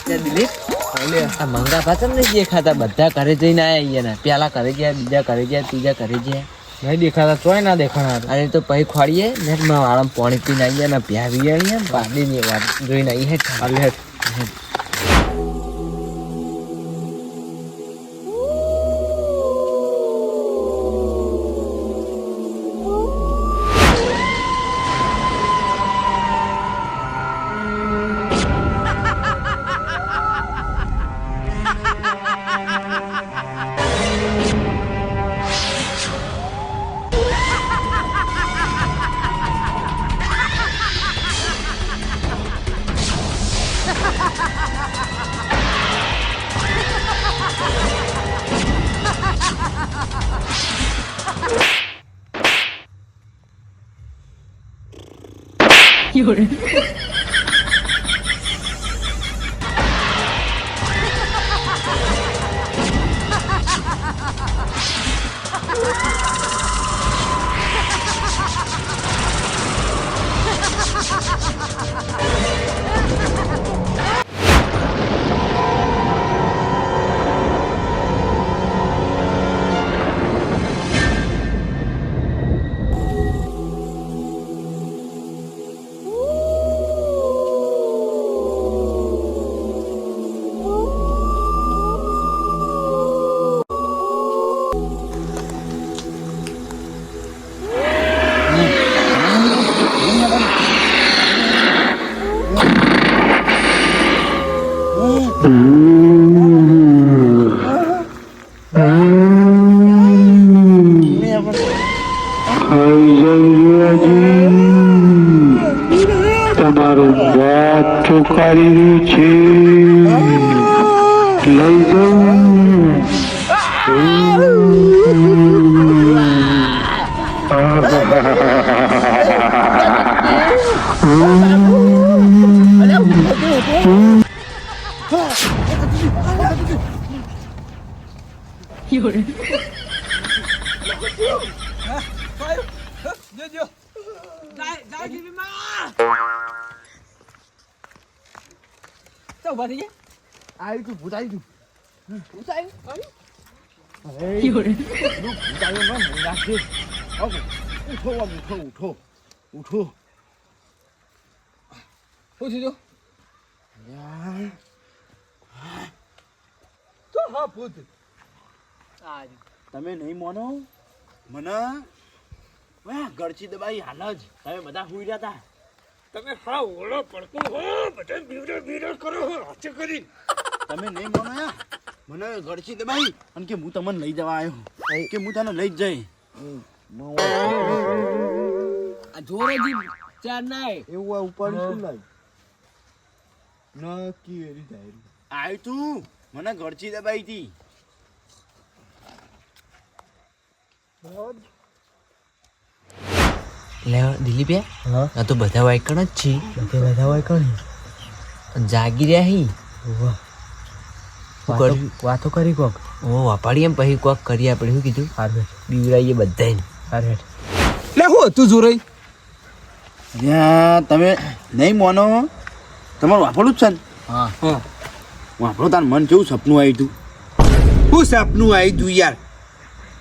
દિલીપ આ મંગા પાછળ નહીં દેખાતા બધા ઘરે જઈને આયા ને પેલા ઘરે ગયા બીજા ઘરે ગયા ત્રીજા ઘરે ગયા નહીં દેખાતા તોય ના દેખાણા અરે તો પછી ખોડીએ ને વાળા પાણી પીને આવીએ ને પ્યા વિયાણીએ પાડીની વાત જોઈને આવી હેઠ તમારું વાત ઠોકારી રહ્યું છે લઈ જાઉં તમે નહીં માનો મને ગળચી દબાઈ હાલ જ તમે બધા હુઈ રહ્યા હતા તમે હા ઓળો પડતો હો બધા બીડર કરો હાચે કરી તમે નહીં માનો યાર મને ગળચી દબાઈ અને કે હું તમને લઈ જવા આવ્યો કે હું તને લઈ જ જઈ આ જોરેજી ચાર નાય એવું ઉપર શું લાગ નક્કી એરી થાય આય તું મને ગળચી દબાઈ હતી લે દિલીપ આ તો બધા વાયકણ જ છે બધા વાયકણ જાગી રહ્યા હી વાતો કરી કોક ઓ વાપાડી એમ પછી કોક કરી આપણે શું કીધું બીવરાઈએ બધાને લે હું તું જોરાઈ તમે નહીં માનો તમારું વાપરવું જ છે ને હા વાપરો તાર મન કેવું સપનું આવ્યું તું હું સપનું આવી તું યાર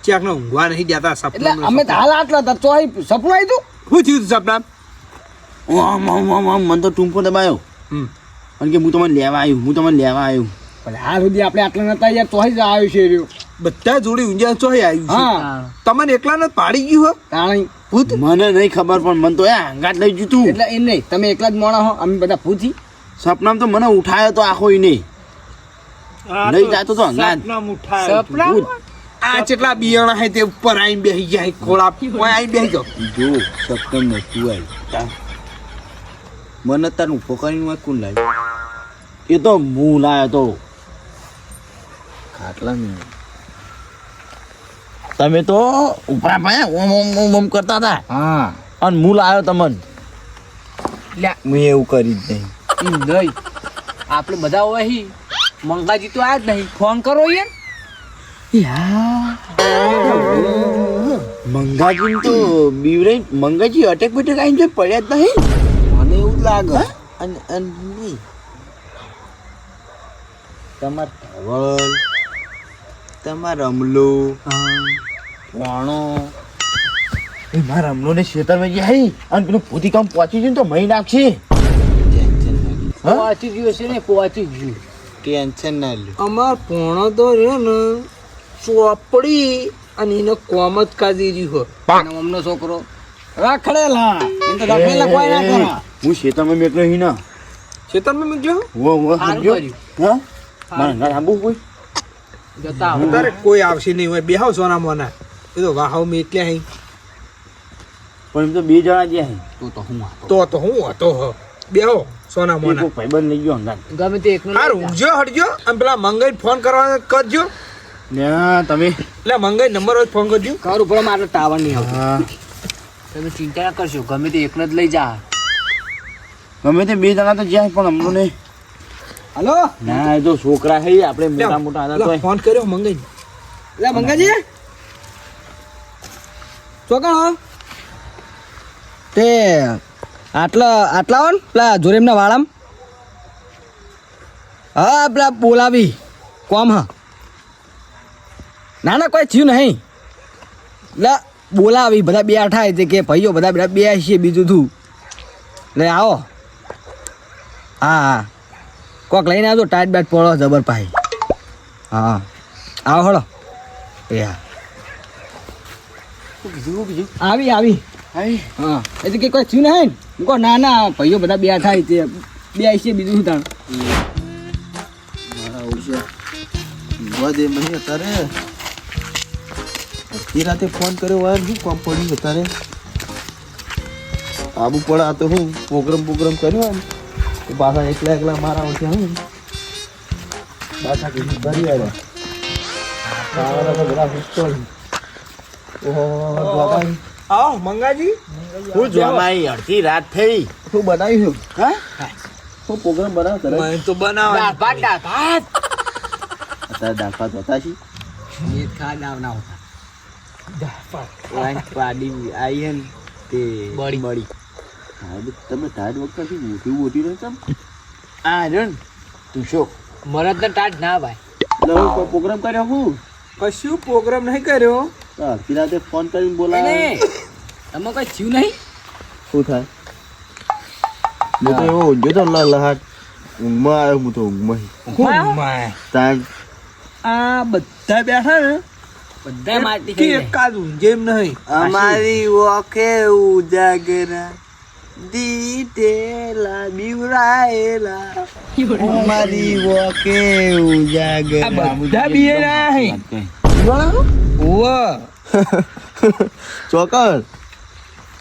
ચાક ને ઊંઘવા નહીં દેતા સપનું એટલે અમે તો હાલ આટલા હતા તો સપનું આવી તું શું થયું સપના મન તો ટૂંપો દબાયો અને કે હું તમને લેવા આવ્યો પણ હાલ સુધી આપણે આટલા નતા યાર તો જ આવ્યો છે રહ્યો બધા જોડી ઊંઝા ચોય આવ્યું હા તમને એકલાને પાડી ગયું હો તાણી ભૂત મને નહીં ખબર પણ મન તો હંગાત લઈ ગયું તું એટલે એમ નહીં તમે એકલા જ મોણા હો અમે બધા પૂછી સપનામાં તો મને ઉઠાયો તો આખો નહીં લઈ જાતો તો હંગાત સપના આ કેટલા બિયાણા હે તે ઉપર આઈને બેસી જાય ખોળા ઓય આઈને બેસી જાઓ જો સપન નતું આવ્યું મને તાર ઉભો કરીને કોણ લાવ્યું એ તો હું લાવ્યો તો ખાટલા તમે તો ઉપરા પાયા ઓમ કરતા હતા હા અને હું લાવ્યો તમને હું એવું કરી જ નહીં નહીં આપણે બધા હોય હી મંગાજી તો આયા જ નહીં ફોન કરો મંગાજી તો બીવરાઈ મંગાજી અટેક બટેક આવીને પડ્યા જ નહીં મને એવું જ લાગે અને નહીં તમાર ધવલ, તમાર રમલો, વાણો, એ મારા રમલો ને ખેતરમાં જાય અને પેલું ભૂતી કામ પહોંચી ગયું તો મહી નાખશે. પહોંચી ગયું છે ને પહોંચી ગયું. ટેન્શન ના લ્યો. અમાર પોણો તો રહ્યો ને ચોપડી અને એને કોમ જ કાઢી રહ્યું અને અમનો છોકરો રાખડેલા એમ તો રાખડેલા કોઈ ના કરે. હું ખેતરમાં મેકલો હી ના ખેતરમાં મૂક્યો સારું કર્યું. હા મારા ઘર આંબુ કોઈ જતા આવો. તારે કોઈ આવશે નહીં હોય બેહાવ સોના મોના એ તો વાહાવ મેં એટલે અહીં પણ એમ તો 2 જણા ગયા હે. તો હું હતો. તો હું હતો હ બેહો સોના એ મોના કોઈ ભાઈબંધ લઈ ગયો હંગાત. ગમે તે એકનો હારું ઊંઘજો હટજો અને પેલા મંગાઈ ફોન કરવા કરજો ને તમે એટલે મંગાઈ નંબર હોય ફોન કરજો કરું પણ મારે ટાવર નહીં આવતું. હા તમે ચિંતા ના કરશો ગમે તે એકનો જ લઈ જા. ગમે તે 2 જણા તો જ્યાં પણ હમણાં નહીં. હલો ના એ તો છોકરા હે આપણે મોટા મોટા હતા તોય. ફોન કર્યો મંગાઈ લે મંગાજી ચોકણ તે આટલા હો ને પેલા જોરેમના વાળામ હા પેલા બોલાવી કોમ હા ના કોઈ થયું નહીં એટલે બોલાવી બધા બે અઠાય છે કે ભાઈઓ બધા બે છે બીજું થયું લે આવો હા હા કોક લઈને આવજો ટાઈટ બેટ પડો જબર પાઈ હા આવો હળો એ હા આવી આવી હા એ તો કે કોઈ થયું નહીં ને કહો ના ના ભાઈઓ બધા બે થાય તે બે છે બીજું શું તાણ વધે મને અત્યારે અડધી રાતે ફોન કર્યો વાર શું કામ પડ્યું અત્યારે આબુ પડે આ તો હું પ્રોગ્રામ કર્યો ને તો પાછા એકલા મારા વચ્ચે હું પાછા કીધું ભરી આવ્યા બધા પિસ્તોલ આવો મંગાજી હું જોમાઈ અડધી રાત થઈ શું બનાવ્યું હા શું પ્રોગ્રામ બનાવ કરે મને તો બનાવવા દાળ ભાત અત્યારે દાખલા જોતા છે એ ખા દાવ ના હોતા પાડી આવી હે ને તે બળી તમે ટાઈટ વખત મોટી રહે તમ આ રન તું શો મરદ ને ટાટ ના ભાઈ એટલે હું કોઈ પ્રોગ્રામ કર્યો હું કશું પ્રોગ્રામ નહીં કર્યો અડધી રાતે ફોન કરીને બોલાવે તમે કોઈ થયું નહીં શું થાય હું તો એવો ઊંઘ્યો તો લહાટ ઊંઘમાં આવ્યો હું તો ઊંઘમાં તાર આ બધા બેઠા ને બધા માટી કે ખાઈ જાય. એકાદ ઊંઘે એમ નહીં અમારી ઓકે ઉજાગરા દીટેલા બીવરાયેલા અમારી ઓકે ઉજાગરા આ બધા બિયેરા હે. ઓવા ચોકર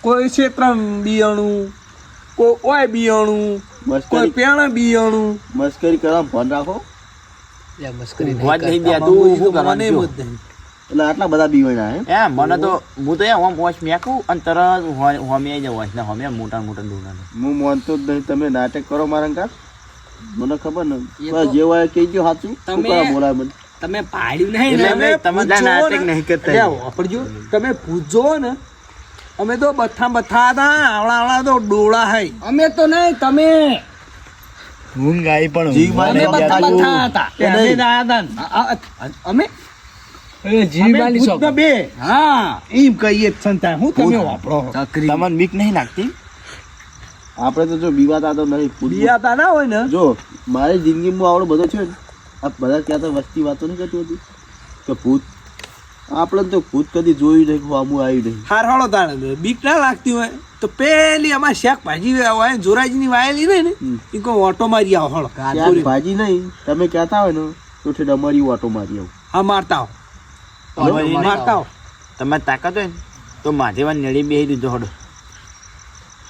કોઈ ક્ષેત્રમ બિયાણું કોઈ ઓય બિયાણું કોઈ મસ્કરી પેણા બિયાણું મસ્કરી કરવા ફોન રાખો લે, મસ્કરી નહીં વાત કરતા. નહીં દે તું શું મને કરવાનું એમ છો? જ નહીં. એટલે આટલા બધા બીવાના હે એ મને તો હું તો એમ વોચ મેકું અને તરત હોમી આવી જાવ ને હોમી મોટા મોટા ડોના હું માનતો જ નહીં તમે નાટક કરો મારા કાક મને ખબર ને એ તો- જે હોય કહી ગયો સાચું શું તમે- કરવા બોલાય મને તમે પાડ્યું નહીં એટલે ને અમે તમે પૂછો નાટક ને. નહીં કરતા. અલ્યા, વાપરજો તમે પૂછજો ને અમે તો બથા હતા આવડા તો ડોળા હૈ અમે તો નહીં તમે ઊંઘ આવી પણ જીવ અમે બધા બધા હતા અમે ના હતા ને. અમે અમે ભૂતના બે હા એમ કહીએ જ સંતા હું તમે વાપરો ચકરી તમને બીક નહીં લાગતી આપણે તો જો બીવાતા તો નહીં બિયાતા ના હોય ને જો મારી જિંદગીમાં આવડો બધો છે ને આ બધા ક્યાં તો વસ્તી વાતો નહીં કરતી હતી કે ભૂત આપણે તો ભૂત કદી જોયું નહીં આમું આવ્યું નહીં હાર હળો તાણે બીક ના લાગતી હોય તો પેલી અમારે શાક ભાજી હોય જોરાજીની વાયેલી રહી ને એ કોઈ ઓટો મારી આવો હળો ક્યાંક ભાજી નહીં તમે કહેતા હોય ને તો ઠેઠ અમારી ઓટો મારી આવું હા મારતા આવો મારતા આવો તમારે તાકાત હોય ને તો માધેવા નળી બેહી દીધો હડો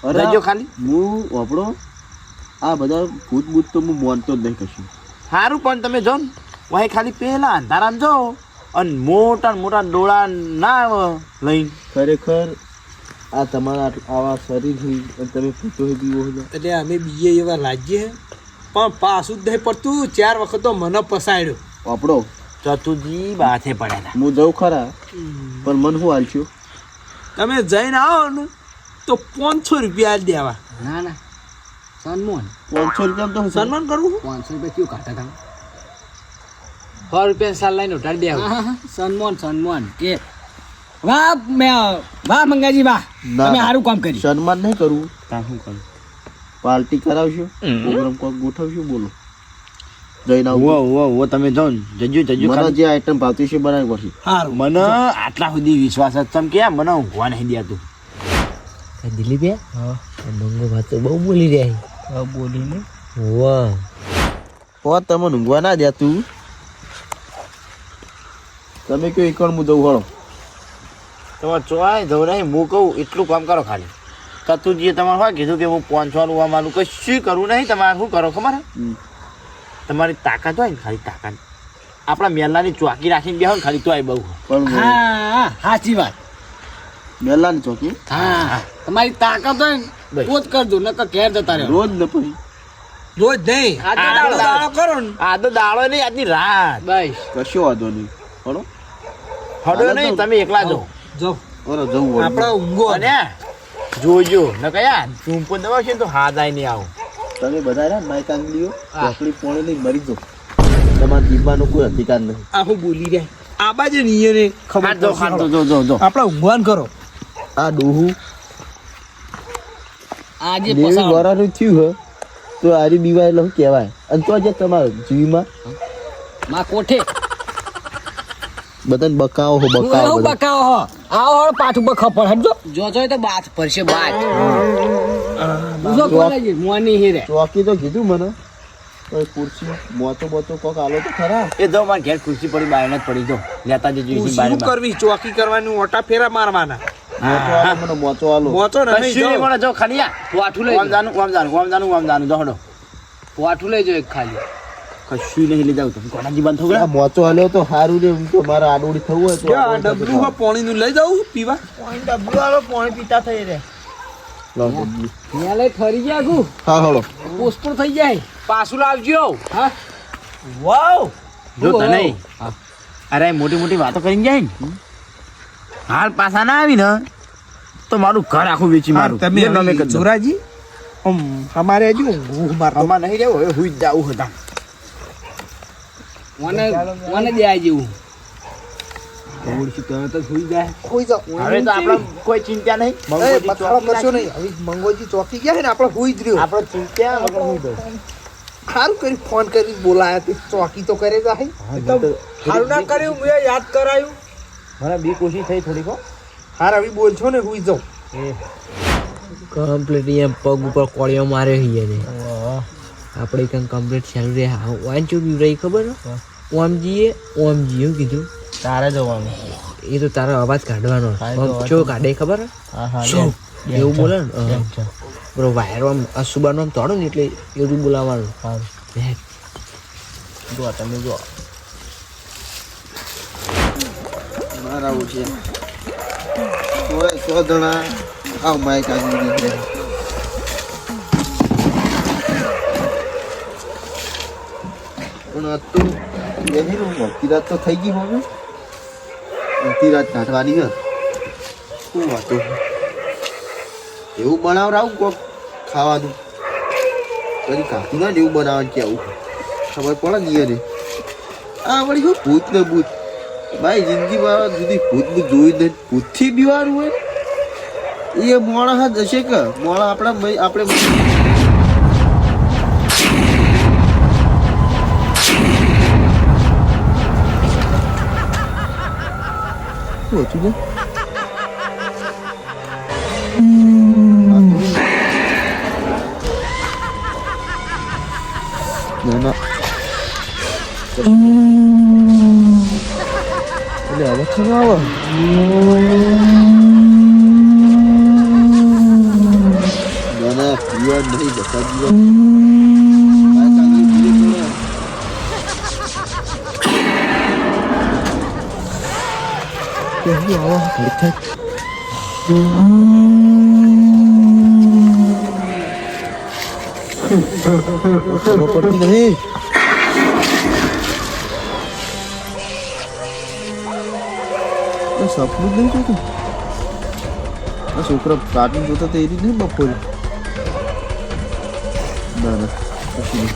અરે રજો ખાલી હું વાપરો આ બધા ભૂત ભૂત તો હું માનતો જ નહીં કશું સારું પણ તમે જો ને વાહી ખાલી પેલા અંધારામાં જો અને મોટા મોટા ડોળા ના લઈને ખરેખર આ તમારા આવા શરીરથી અને તમે ભૂતો બીવો છો એટલે અમે બીજે એવા લાગીએ પણ પાછું જ નહીં પડતું 4 વખત તો મને પસાડ્યો વાપરો ચતુજી બાથે પડેલા હું જઉં ખરા પણ મન શું હાલશું તમે જઈને આવો ને તો 500 રૂપિયા આલી દેવા ના ના સન્માન 500 રૂપિયા તો સન્માન કરવું 500 રૂપિયા કયું કાઢા તમે રૂપિયા સાલ લઈને ઉઠાડી દે આવું. સન્માન કે વાહ મંગાજી વાહ ના. તમે સારું કામ કર્યું. સન્માન નહીં કરવું, તાર શું કરું પાર્ટી કરાવશું, પ્રોગ્રામ કોક ગોઠવશું. બોલો જઈને આવું. ઓ તમે જાઓ ને, જજો મને જે આઈટમ ભાવતી છે બનાવી પડશે. સારું મને આટલા સુધી વિશ્વાસ જ તમ કે મને ઊંઘવા નહીં દેતું. દિલીપ મંગો વાત તો બહુ બોલી રહ્યા બોલીને વાહ હો તમે ઊંઘવા ના દે તું. તમે કયો એકણ હું જવું હળો. તમારે ચોય જવું નહીં, હું કહું એટલું કામ કરો ખાલી. કતુજીએ તમારે શું કીધું કે હું 500 નું માનું કશું કરવું નહીં. તમારે શું કરો ખબર હે? તમારી તાકાત હોય ને, ખાલી તાકાત આપણા મેલાની ચોકી રાખીને બેહો ને ખાલી તો બહુ. પણ હા સાચી વાત. મેલાની ચોકી હા તમારી તાકાત હોય ને બસ. તો જ કરજો નકર ઘેર જતા રહ્યો. રોજ ને પછી રોજ નહીં આ તો આટલો દાડો કરો ને આ તો દાડો નહીં, આજની રાત. બસ કશો વાંધો નહીં. હળો હડો નહીં, તમે એકલા જો. જો હળો જવું હોય. આપણે ઊંઘો અને જોજો ન કયા ચૂંપો દવા છે ને તો હાથ આઈ નહીં આવું. તમે બધા રહ્યા માઇક આંગળીઓ ચોકડી પોણે લઈને મરી જાઓ. તમારા જીવવાનો કોઈ અધિકાર નહીં. આ હું બોલી રહ્યા આ બાજુ નિયને ખબર હાથ જો, હાથ પડશે. જો. આપણે ઊંઘવાન કરો આ ડોહું આજે 90 પસાર વર્ષનું થયું હે તો આરી બીવાયેલો કહેવાય. અને તો જે તમારા જીવીમાં માં કોઠે બધાને બકાવો હો હું બકાવો એવું બધા. બકાવો હો આવો હો પાછું પર ખપર હટજો જોજો તો બાત પરશે બાત ઉસો કોલેજી મોની હીરે ચોકી તો કીધું મને તો ખુરશી મોતો બોતો કોક આલો તો ખરા. એ જો મારે ઘેર ખુરશી પડી બાયણ જ પડી જો લેતા જજો શું બાયણ કરવી ચોકી કરવાની ઓટા ફેરા મારવાના મોતો આલો મને મોતો આલો. મોચો ને નહીં કશું નહીં જો. મળે જો ખાલી આ પોઠું લઈ ઓમ જાનું જો હડો પોઠું લઈ જો એક ખાલી કશું નહીં લઈ જાવ તમે કોનાજી બંધ આ થયું મોતો આલ્યો તો સારું રે. એમ તો મારે આડોડી થવું હોય તો જો આ આડોડી ડબલું થતું હોય પાણીનું લઈ જાઉં પીવા ડબ્બુ વાળો પાણી પીતા થઈ રે. લાવ ડબલું. ન્યાલે ઠરી ગયા ગુ હા હળો પોસ્ટપોન થઈ જાય પાછું લાવજો હા વાવ જો તને અરે મોટી મોટી વાતો કરીને જાય ને હાલ પાછા ના આવી ને તો મારું ઘર આખું વેચી મારું તમે એ તમે કરજો. જોરાજી અમારે હજુ ઊંઘ મારતો આમાં નહીં રહેવું, હવે હુઈ જ જાવું હતા. મને દે જેવું ઓળખી તરત જ હુઈ જાય. કોઈ જાવ હવે તો આપણે કોઈ ચિંતા નહીં. એ મથાળો કરશો નહીં હવે મંગોજી ચોકી ગયા છે ને આપણે હુઈ જ રહ્યો આપણે ચિંતા વગર હુઈ દો. સારું કરી ફોન કરી બોલાયા તે ચોકી તો કરે જાય સારું ના કર્યું મેં યાદ કરાયું મને બી કોશિશ થઈ થોડીક હો. હાર આવી બોલ છો ને હુઈ જાઉં કમ્પ્લીટ એમ પગ ઉપર કોળિયો માર્યો હી ને આપણે કંઈ કમ્પ્લીટ ચાલુ રે વાંચું ચૂક્યું રહી ખબર ઓમજીએ એવું કીધું તારે જવાનું. એ તો તારો અવાજ કાઢવાનો શું કાઢે ખબર હા હા શું એવું બોલે ને બરો વાયરો આમ અસુબાનો આમ તોડો ને એટલે એવું બોલાવવાનું જો તમે જો મારા આવું છે સો જણા આવ માઇક આંગળી છે. પણ આ તો એની મોટી રાત તો થઈ ગઈ હવે. મોટી રાત કાઢવાની છે શું વાતો એવું બનાવરાવું કોક ખાવાનું કદી કાઢી ના એવું બનાવવાનું કે આવું ખબર પડે ને યાર. આ વળી શું ભૂત ને ભૂત ભાઈ જિંદગીમાં સુધી ભૂત ભૂત જોયું નહીં. ભૂતથી બીવાનું હોય એ મોણા જ હશે કે મોણા આપણે શું હતું ને ના ના એટલે હવે છે ને આવે ના ના પીવા નહીં બધા પીવા પડતી નહીં. સપનું જ નહીં જોતું. આ છોકરા કાર્ટૂન જોતા તો એ રીતે નહીં બપોરે. ના ના કશું નહીં.